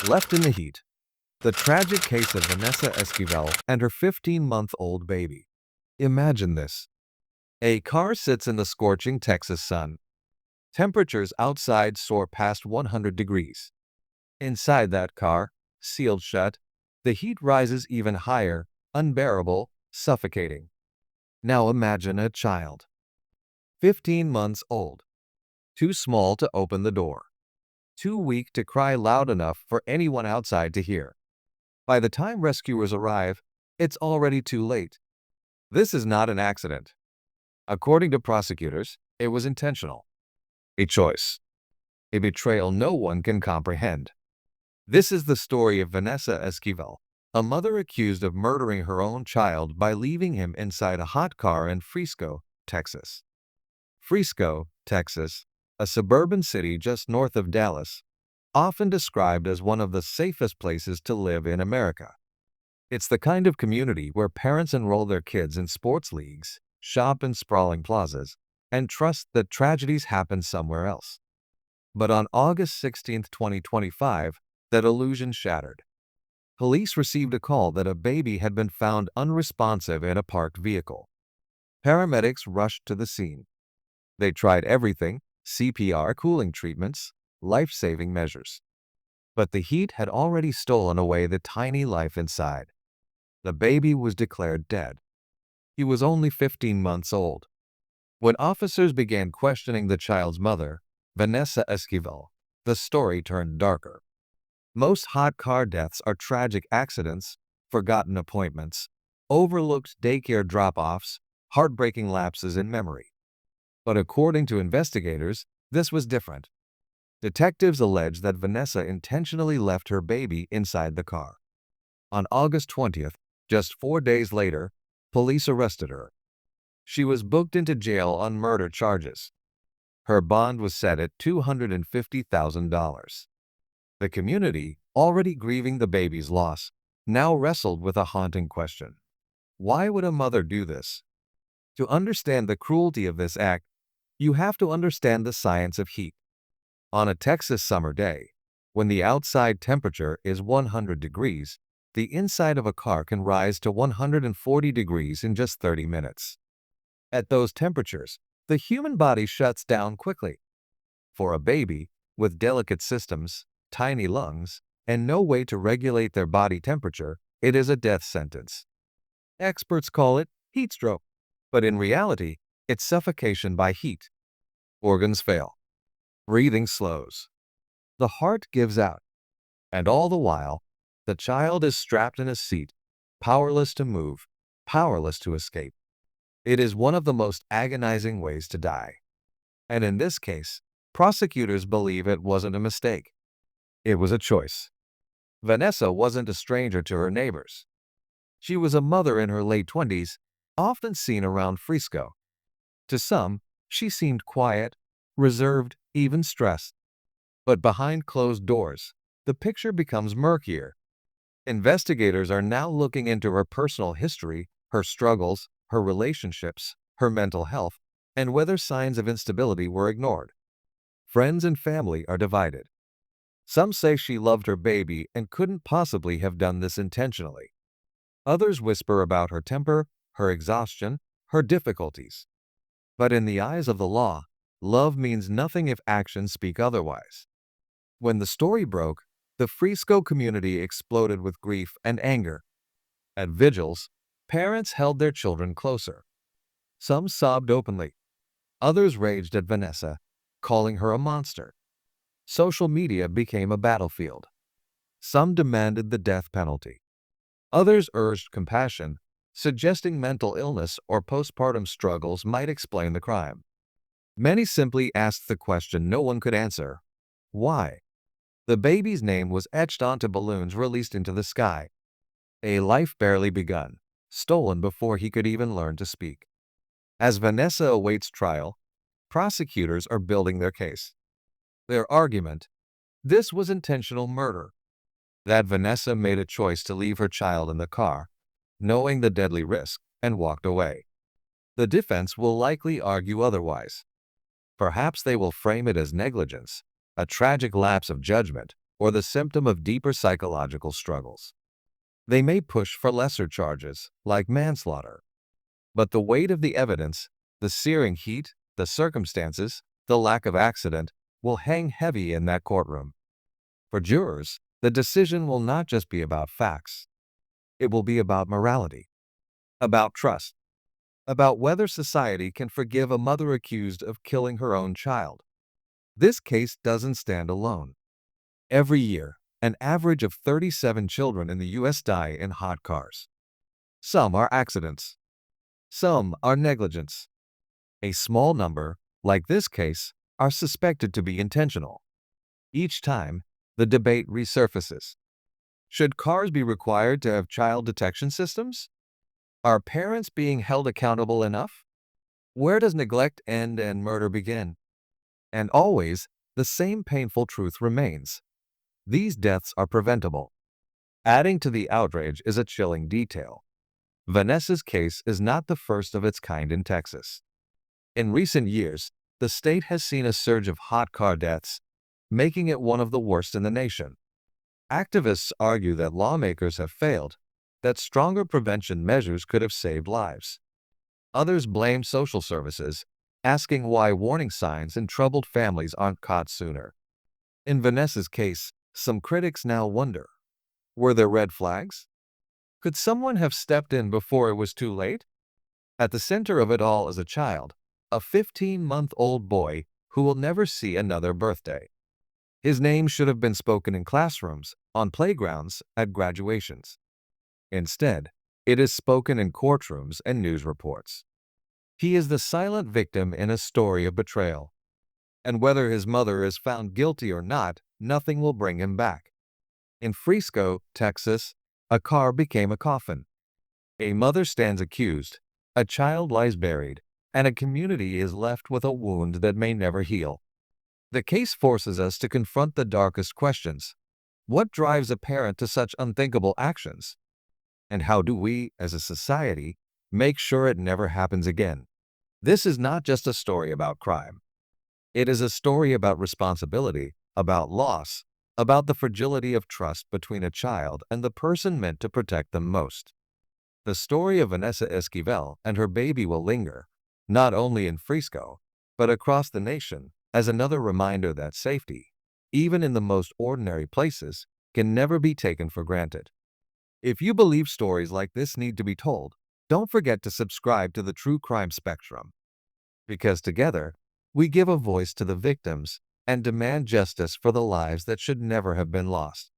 Left in the heat, the tragic case of Vanessa Esquivel and her 15-month-old baby. Imagine this. A car sits in the scorching Texas sun. Temperatures outside soar past 100 degrees. Inside that car, sealed shut, the heat rises even higher, unbearable, suffocating. Now imagine a child, 15 months old, too small to open the door, too weak to cry loud enough for anyone outside to hear. By the time rescuers arrive, it's already too late. This is not an accident. According to prosecutors, it was intentional. A choice. A betrayal no one can comprehend. This is the story of Vanessa Esquivel, a mother accused of murdering her own child by leaving him inside a hot car in Frisco, Texas. Frisco, Texas, a suburban city just north of Dallas, often described as one of the safest places to live in America. It's the kind of community where parents enroll their kids in sports leagues, shop in sprawling plazas, and trust that tragedies happen somewhere else. But on August 16, 2025, that illusion shattered. Police received a call that a baby had been found unresponsive in a parked vehicle. Paramedics rushed to the scene. They tried everything: CPR, cooling treatments, life-saving measures. But the heat had already stolen away the tiny life inside. The baby was declared dead. He was only 15 months old. When officers began questioning the child's mother, Vanessa Esquivel, the story turned darker. Most hot car deaths are tragic accidents, forgotten appointments, overlooked daycare drop-offs, heartbreaking lapses in memory. But according to investigators, this was different. Detectives allege that Vanessa intentionally left her baby inside the car. On August 20th, just 4 days later, police arrested her. She was booked into jail on murder charges. Her bond was set at $250,000. The community, already grieving the baby's loss, now wrestled with a haunting question. Why would a mother do this? To understand the cruelty of this act, you have to understand the science of heat. On a Texas summer day, when the outside temperature is 100 degrees, the inside of a car can rise to 140 degrees in just 30 minutes. At those temperatures, the human body shuts down quickly. For a baby, with delicate systems, tiny lungs, and no way to regulate their body temperature, it is a death sentence. Experts call it heat stroke, but in reality, it's suffocation by heat. Organs fail. Breathing slows. The heart gives out. And all the while, the child is strapped in a seat, powerless to move, powerless to escape. It is one of the most agonizing ways to die. And in this case, prosecutors believe it wasn't a mistake. It was a choice. Vanessa wasn't a stranger to her neighbors. She was a mother in her late 20s, often seen around Frisco. To some, she seemed quiet, reserved, even stressed. But behind closed doors, the picture becomes murkier. Investigators are now looking into her personal history, her struggles, her relationships, her mental health, and whether signs of instability were ignored. Friends and family are divided. Some say she loved her baby and couldn't possibly have done this intentionally. Others whisper about her temper, her exhaustion, her difficulties. But in the eyes of the law, love means nothing if actions speak otherwise. When the story broke, the Frisco community exploded with grief and anger. At vigils, parents held their children closer. Some sobbed openly. Others raged at Vanessa, calling her a monster. Social media became a battlefield. Some demanded the death penalty. Others urged compassion, suggesting mental illness or postpartum struggles might explain the crime. Many simply asked the question no one could answer: why? The baby's name was etched onto balloons released into the sky. A life barely begun, stolen before he could even learn to speak. As Vanessa awaits trial, prosecutors are building their case. Their argument: this was intentional murder. That Vanessa made a choice to leave her child in the car, knowing the deadly risk, and walked away. The defense will likely argue otherwise. Perhaps they will frame it as negligence, a tragic lapse of judgment, or the symptom of deeper psychological struggles. They may push for lesser charges, like manslaughter. But the weight of the evidence, the searing heat, the circumstances, the lack of accident, will hang heavy in that courtroom. For jurors, the decision will not just be about facts. It will be about morality, about trust, about whether society can forgive a mother accused of killing her own child. This case doesn't stand alone. Every year, an average of 37 children in the U.S. die in hot cars. Some are accidents. Some are negligence. A small number, like this case, are suspected to be intentional. Each time, the debate resurfaces. Should cars be required to have child detection systems? Are parents being held accountable enough? Where does neglect end and murder begin? And always, the same painful truth remains. These deaths are preventable. Adding to the outrage is a chilling detail. Vanessa's case is not the first of its kind in Texas. In recent years, the state has seen a surge of hot car deaths, making it one of the worst in the nation. Activists argue that lawmakers have failed, that stronger prevention measures could have saved lives. Others blame social services, asking why warning signs in troubled families aren't caught sooner. In Vanessa's case, some critics now wonder, were there red flags? Could someone have stepped in before it was too late? At the center of it all is a child, a 15-month-old boy who will never see another birthday. His name should have been spoken in classrooms, on playgrounds, at graduations. Instead, it is spoken in courtrooms and news reports. He is the silent victim in a story of betrayal. And whether his mother is found guilty or not, nothing will bring him back. In Frisco, Texas, a car became a coffin. A mother stands accused, a child lies buried, and a community is left with a wound that may never heal. The case forces us to confront the darkest questions. What drives a parent to such unthinkable actions? And how do we, as a society, make sure it never happens again? This is not just a story about crime. It is a story about responsibility, about loss, about the fragility of trust between a child and the person meant to protect them most. The story of Vanessa Esquivel and her baby will linger, not only in Frisco, but across the nation, as another reminder that safety, even in the most ordinary places, can never be taken for granted. If you believe stories like this need to be told, don't forget to subscribe to the True Crime Spectrum. Because together, we give a voice to the victims and demand justice for the lives that should never have been lost.